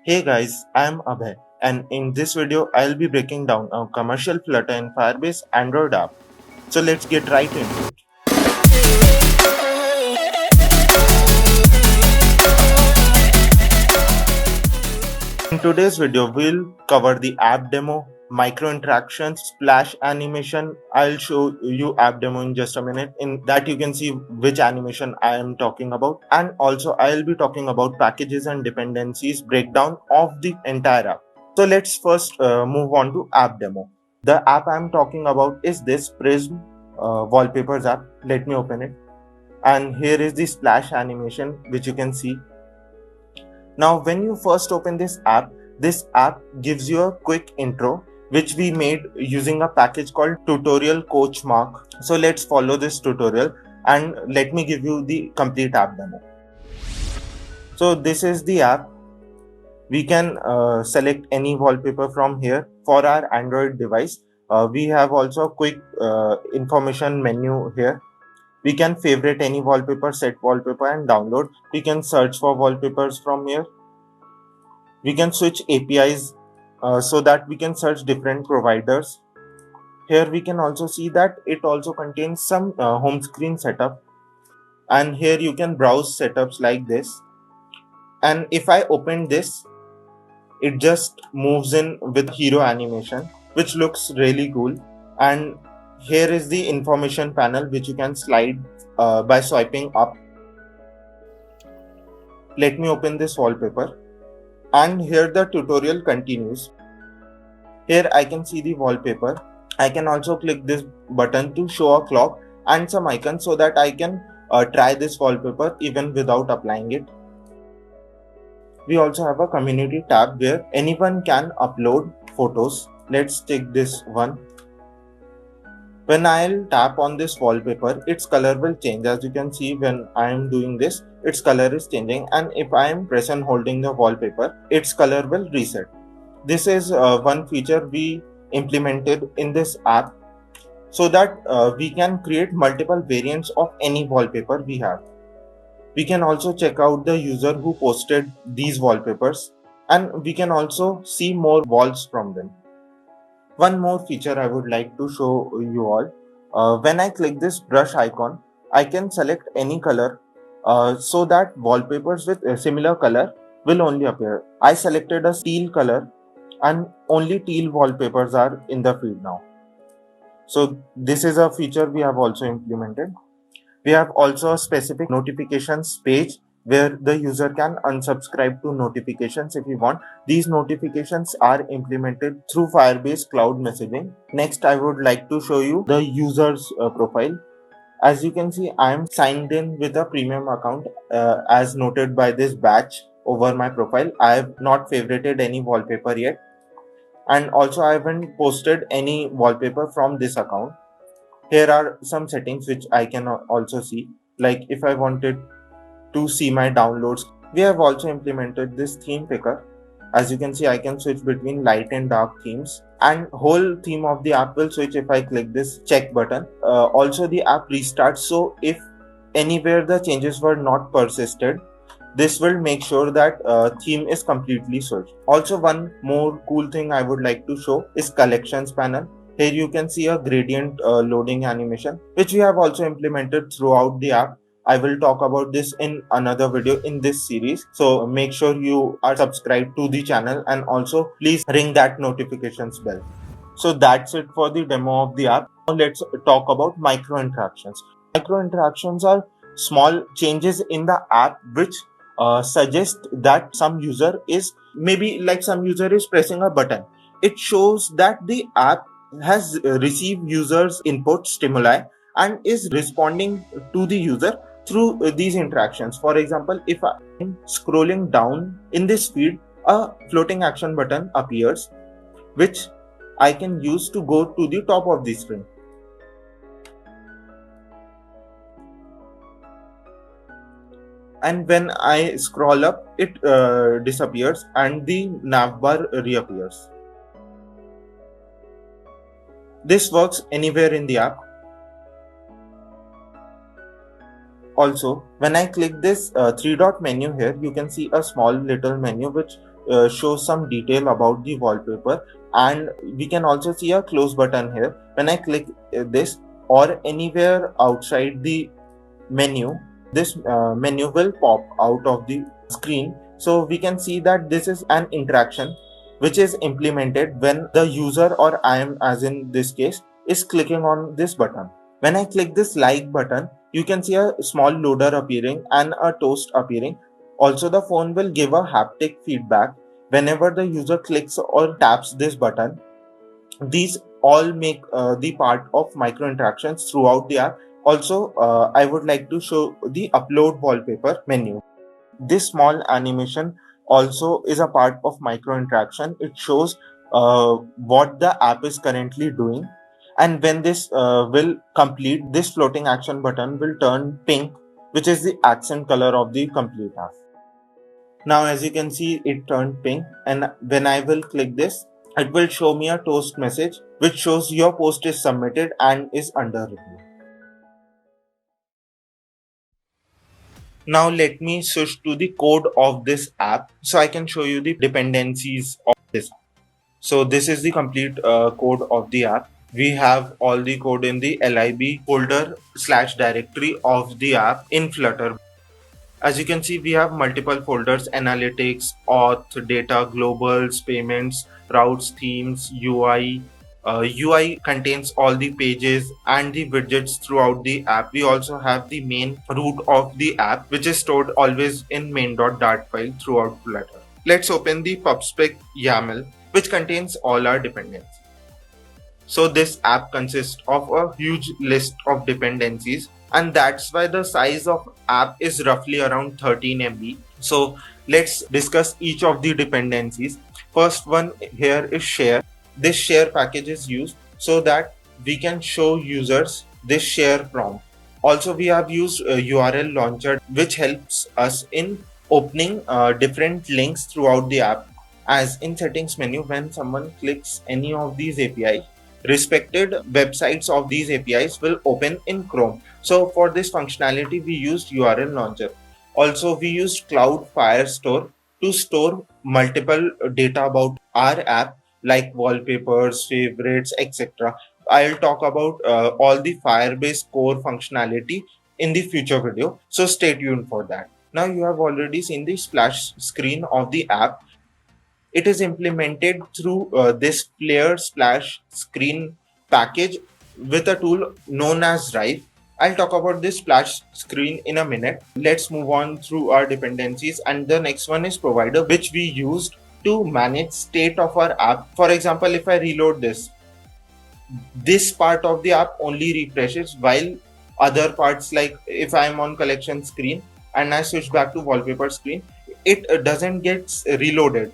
Hey guys, I'm Abhay, and in this video I'll be breaking down a commercial Flutter and Firebase Android app. So let's get right into it. In today's video we'll cover the app demo, micro interactions, splash animation. I'll show you app demo in just a minute. In that you can see which animation I am talking about, and also I'll be talking about packages and dependencies breakdown of the entire app. So let's first move on to app demo. The app I'm talking about is this Prism wallpapers app. Let me open it. And here is the splash animation which you can see. Now, when you first open this app gives you a quick intro which we made using a package called Tutorial Coach Mark. So let's follow this tutorial and let me give you the complete app demo. So this is the app. We can select any wallpaper from here for our Android device. We have also a quick information menu here. We can favorite any wallpaper, set wallpaper and download. We can search for wallpapers from here. We can switch APIs so that we can search different providers. Here we can also see that it also contains some home screen setup, and here you can browse setups like this. And if I open this, it just moves in with hero animation, which looks really cool. And here is the information panel which you can slide by swiping up. Let me open this wallpaper, and here the tutorial continues. Here I can see the wallpaper. I can also click this button to show a clock and some icons so that I can try this wallpaper even without applying it. We also have a community tab where anyone can upload photos. Let's take this one. When I'll tap on this wallpaper, its color will change. As you can see, when I am doing this, its color is changing, and if I am pressing holding the wallpaper, its color will reset. This is one feature we implemented in this app so that we can create multiple variants of any wallpaper we have. We can also check out the user who posted these wallpapers, and we can also see more walls from them. One more feature I would like to show you all. When I click this brush icon, I can select any color so that wallpapers with a similar color will only appear. I selected a teal color, and only teal wallpapers are in the feed now. So this is a feature we have also implemented. We have also a specific notifications page where the user can unsubscribe to notifications if you want. These notifications are implemented through Firebase Cloud Messaging. Next, I would like to show you the user's profile. As you can see, I am signed in with a premium account as noted by this badge over my profile. I have not favorited any wallpaper yet, and also I haven't posted any wallpaper from this account. Here are some settings which I can also see, like if I wanted to see my downloads. We have also implemented this theme picker. As you can see, I can switch between light and dark themes, and whole theme of the app will switch if I click this check button. Also the app restarts, so if anywhere the changes were not persisted, this will make sure that theme is completely switched. Also, one more cool thing I would like to show is collections panel. Here you can see a gradient loading animation, which we have also implemented throughout the app. I will talk about this in another video in this series. So make sure you are subscribed to the channel, and also please ring that notifications bell. So that's it for the demo of the app. Now let's talk about micro interactions. Micro interactions are small changes in the app which suggest that some user is pressing a button. It shows that the app has received users input stimuli and is responding to the user through these interactions. For example, if I'm scrolling down in this feed, a floating action button appears which I can use to go to the top of the screen. And when I scroll up, it disappears and the navbar reappears. This works anywhere in the app. Also, when I click this three dot menu here, you can see a small little menu which shows some detail about the wallpaper, and we can also see a close button here. When I click this or anywhere outside the menu, this menu will pop out of the screen. So we can see that this is an interaction which is implemented when the user, or I am as in this case, is clicking on this button. When I click this like button, you can see a small loader appearing and a toast appearing. Also, the phone will give a haptic feedback whenever the user clicks or taps this button. These all make the part of micro interactions throughout the app. Also, I would like to show the upload wallpaper menu. This small animation also is a part of micro interaction. It shows what the app is currently doing, and when this will complete, this floating action button will turn pink, which is the accent color of the complete app. Now, as you can see, it turned pink, and when I will click this, it will show me a toast message which shows your post is submitted and is under review. Now let me switch to the code of this app so I can show you the dependencies of this. So this is the complete code of the app. We have all the code in the lib folder / directory of the app in Flutter. As you can see, we have multiple folders: analytics, auth, data, globals, payments, routes, themes, UI. UI contains all the pages and the widgets throughout the app. We also have the main root of the app, which is stored always in main.dart file throughout Flutter. Let's open the pubspec YAML, which contains all our dependencies. So this app consists of a huge list of dependencies, and that's why the size of app is roughly around 13 MB. So let's discuss each of the dependencies. First one here is share. This share package is used so that we can show users this share prompt. Also, we have used URL launcher, which helps us in opening different links throughout the app. As in settings menu, when someone clicks any of these API, respected websites of these APIs will open in Chrome. So for this functionality, we used URL launcher. Also, we used Cloud Firestore to store multiple data about our app, like wallpapers, favorites, etc. I'll talk about all the Firebase core functionality in the future video, so stay tuned for that. Now you have already seen the splash screen of the app. It is implemented through this Flare splash screen package with a tool known as Rive. I'll talk about this splash screen in a minute. Let's move on through our dependencies, and the next one is provider, which we used to manage state of our app. For example, if I reload this part of the app only refreshes, while other parts, like if I'm on collection screen and I switch back to wallpaper screen, it doesn't get reloaded.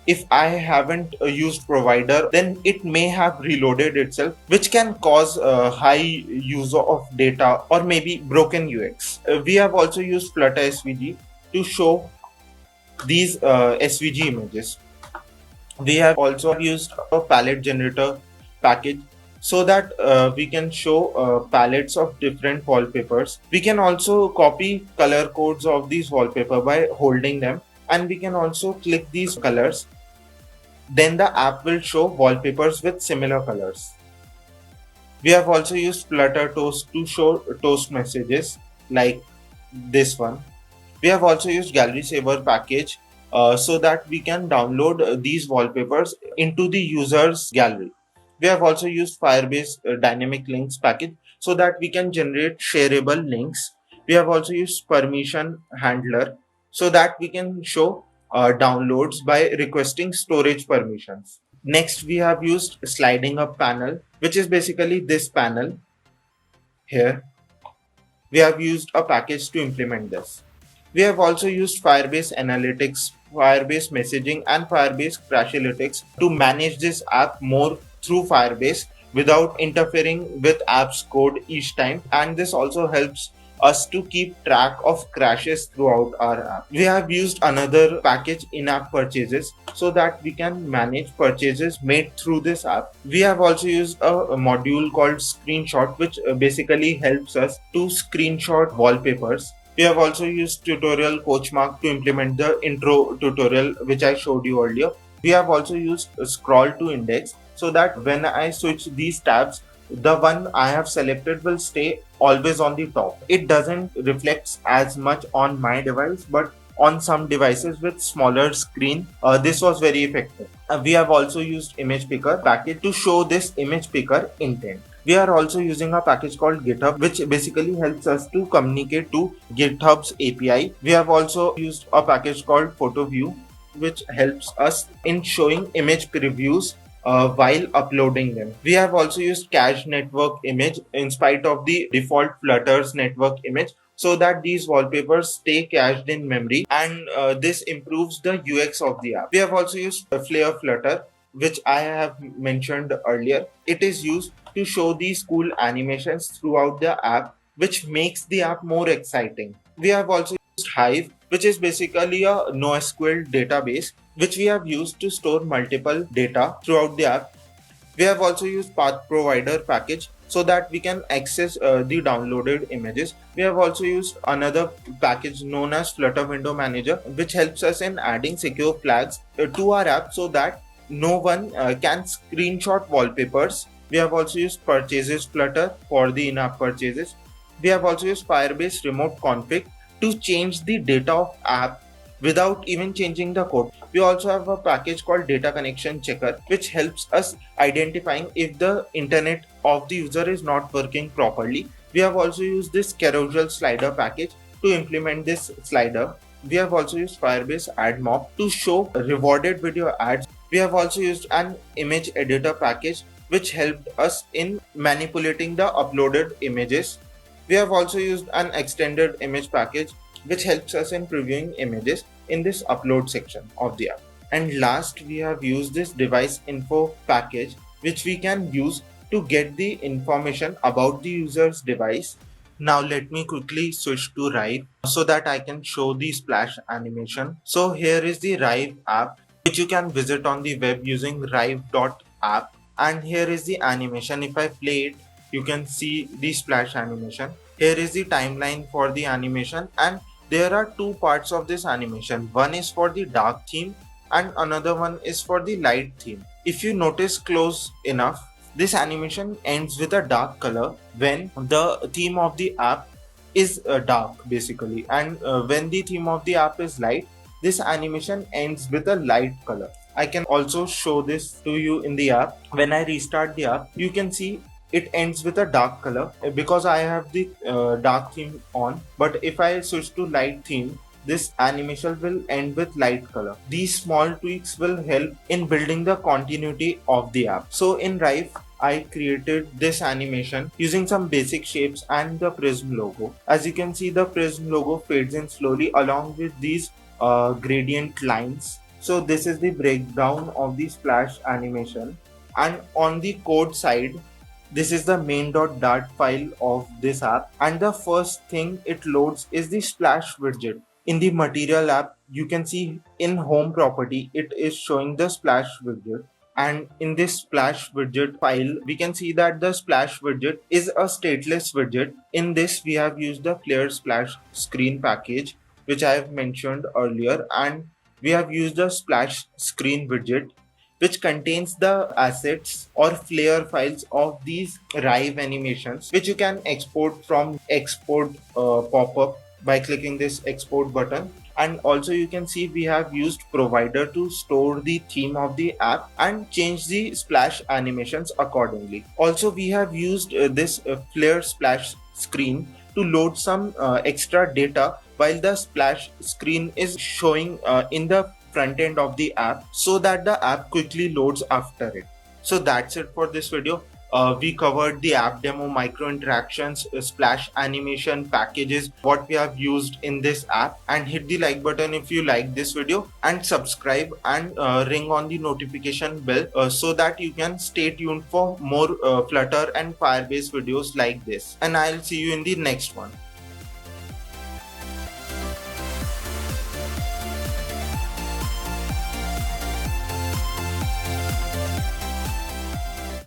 If I haven't used provider, then it may have reloaded itself, which can cause high use of data or maybe broken UX. We have also used Flutter SVG to show these SVG images. We have also used a palette generator package so that we can show palettes of different wallpapers. We can also copy color codes of these wallpaper by holding them, and we can also click these colors. Then the app will show wallpapers with similar colors. We have also used Flutter Toast to show toast messages like this one. We have also used Gallery Saver package so that we can download these wallpapers into the user's gallery. We have also used Firebase Dynamic Links package so that we can generate shareable links. We have also used Permission Handler so that we can show downloads by requesting storage permissions. Next, we have used Sliding Up panel, which is basically this panel here. We have used a package to implement this. We have also used Firebase Analytics, Firebase Messaging, and Firebase Crashlytics to manage this app more through Firebase without interfering with app's code each time, and this also helps us to keep track of crashes throughout our app. We have used another package, in-app purchases, so that we can manage purchases made through this app. We have also used a module called Screenshot, which basically helps us to screenshot wallpapers. We have also used tutorial Coachmark to implement the intro tutorial which I showed you earlier. We have also used scroll to index so that when I switch these tabs, the one I have selected will stay always on the top. It doesn't reflect as much on my device, but on some devices with smaller screen, this was very effective. We have also used image picker package to show this image picker intent. We are also using a package called GitHub, which basically helps us to communicate to GitHub's API. We have also used a package called PhotoView, which helps us in showing image previews while uploading them. We have also used cache network image in spite of the default Flutter's network image, so that these wallpapers stay cached in memory, and this improves the UX of the app. We have also used Flare Flutter, which I have mentioned earlier. It is used to show these cool animations throughout the app, which makes the app more exciting. We have also used Hive, which is basically a NoSQL database which we have used to store multiple data throughout the app. We have also used Path Provider package so that we can access the downloaded images. We have also used another package known as Flutter Window Manager, which helps us in adding secure flags to our app so that no one can screenshot wallpapers. We have also used Purchases Flutter for the in-app purchases. We have also used Firebase Remote Config to change the data of app without even changing the code. We also have a package called Data Connection Checker, which helps us identifying if the internet of the user is not working properly. We have also used this carousel slider package to implement this slider. We have also used Firebase AdMob to show rewarded video ads. We have also used an image editor package which helped us in manipulating the uploaded images. We have also used an extended image package which helps us in previewing images in this upload section of the app. And last, we have used this device info package which we can use to get the information about the user's device. Now let me quickly switch to Rive so that I can show the splash animation. So here is the Rive app which you can visit on the web using rive.app, and here is the animation. If I play it, you can see the splash animation. Here is the timeline for the animation, and there are two parts of this animation. One is for the dark theme and another one is for the light theme. If you notice close enough, this animation ends with a dark color when the theme of the app is dark basically, and when the theme of the app is light, this animation ends with a light color. I can also show this to you in the app. When I restart the app, you can see it ends with a dark color because I have the dark theme on. But if I switch to light theme, this animation will end with light color. These small tweaks will help in building the continuity of the app. So in Rive, I created this animation using some basic shapes and the Prism logo. As you can see, the Prism logo fades in slowly along with these gradient lines. So this is the breakdown of the splash animation. And on the code side, this is the main.dart file of this app, and the first thing it loads is the splash widget. In the material app, you can see in home property, it is showing the splash widget. And in this splash widget file, we can see that the splash widget is a stateless widget. In this, we have used the Flare Splash Screen package, which I have mentioned earlier, and we have used the splash screen widget, which contains the assets or Flare files of these Rive animations, which you can export from export pop-up by clicking this export button. And also you can see we have used provider to store the theme of the app and change the splash animations accordingly. Also we have used this Flare splash screen to load some extra data while the splash screen is showing in the front end of the app, so that the app quickly loads after it. So that's it for this video. We covered the app demo, micro interactions, splash animation packages, what we have used in this app, and hit the like button if you like this video, and subscribe and ring on the notification bell so that you can stay tuned for more Flutter and Firebase videos like this. And I'll see you in the next one.